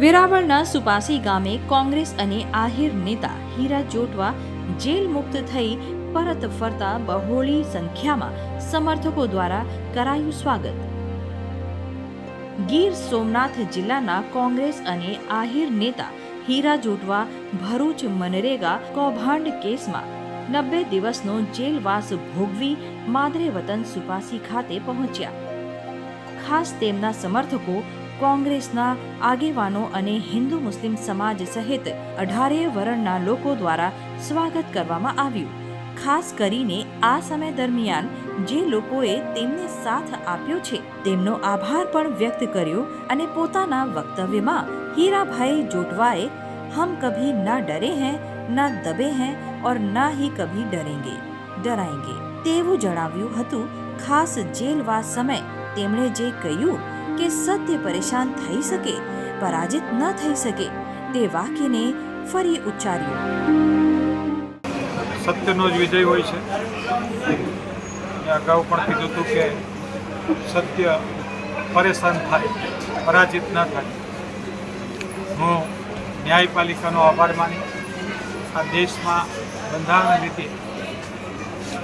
વેરાવળના સુપાસી ગામે કોંગ્રેસ અને આહિર નેતા હીરા જોટવા જેલ મુક્ત થઈ પરત ફરતા બહોળી સંખ્યામાં સમર્થકો દ્વારા કરાયું સ્વાગત. ગીર સોમનાથ જિલ્લાના કોંગ્રેસ અને આહિર નેતા હીરા જોટવા ભરૂચ મનરેગા કૌભાંડ કેસમાં 90 દિવસનો જેલવાસ ભોગવી માદરે વતન સુપાસી ખાતે પહોંચ્યા. ખાસ તેમના સમર્થકો, કોંગ્રેસના આગેવાનો અને હિન્દુ મુસ્લિમ સમાજ સહિત 18 વર્ણના લોકો દ્વારા સ્વાગત કરવામાં આવ્યું. ખાસ કરીને આ સમય દરમિયાન જે લોકોએ તેમને સાથ આપ્યો છે તેમનો આભાર પણ વ્યક્ત કર્યો અને પોતાના વક્તવ્યમાં હીરાભાઈ જોટવાએ હમ કભી ના ડરે हैं ના દબે हैं और ના ही કભી ડરાएंगे તેવું જણાવ્યું હતું. ખાસ જેલવાસ સમય તેમણે જે કહ્યું કે સત્ય પરેશાન થઈ શકે, પરાજિત ન થઈ શકે તે વાક્યને ફરી ઉચ્ચાર્યું. સત્યનો જ વિજય હોય છે. અગાઉ પણ કીધું હતું કે સત્ય પરેશાન થાય, પરાજિત ન થાય. હું ન્યાયપાલિકાનો આભાર માની આ દેશમાં બંધારણ રીતે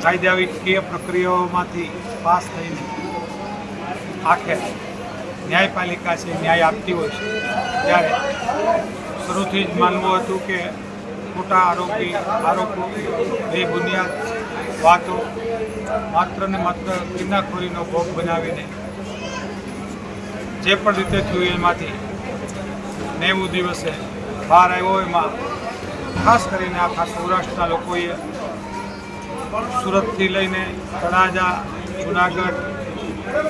કાયદાકીય પ્રક્રિયાઓમાંથી પાસ થઈને આખે ન્યાયપાલિકા છે ન્યાય આપતી હોય છે. ત્યારે શરૂથી જ માનવું હતું કે ખોટા આરોપો બેબુનિયાદ વાતો માત્ર ને માત્ર કિન્નાખોરીનો ભોગ બનાવીને જે પણ રીતે થયું એમાંથી 90 દિવસે બહાર આવ્યો. એમાં ખાસ કરીને આખા સૌરાષ્ટ્રના લોકોએ સુરતથી લઈને તળાજા, જુનાગઢ,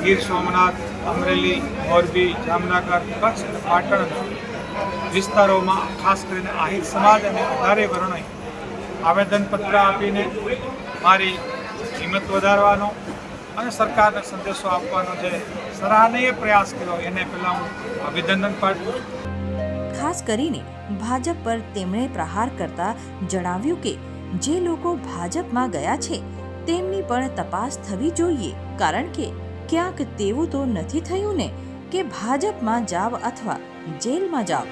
ગીર સોમનાથ, અમરેલી, મોરબી, જામનગર, કચ્છ, પાટણ વિસ્તારોમાં ખાસ કરીને આહિર સમાજ અને 18 વર્ણોએ આવેદનપત્ર આપીને મારી હિંમત વધારવાનો અને સરકારને સંદેશો આપવાનો જે સરાહનીય પ્રયાસ કર્યો એને પહેલાં હું અભિનંદન પાઠવું છું. ખાસ કરીને ભાજપ પર તેમણે પ્રહાર કરતા જણાવ્યું કે જે લોકો ભાજપમાં ગયા છે તેમની પણ તપાસ થવી જોઈએ, કારણ કે ક્યાંક તેવું તો નથી થયું ને કે ભાજપમાં જાવ અથવા જેલમાં જાવ.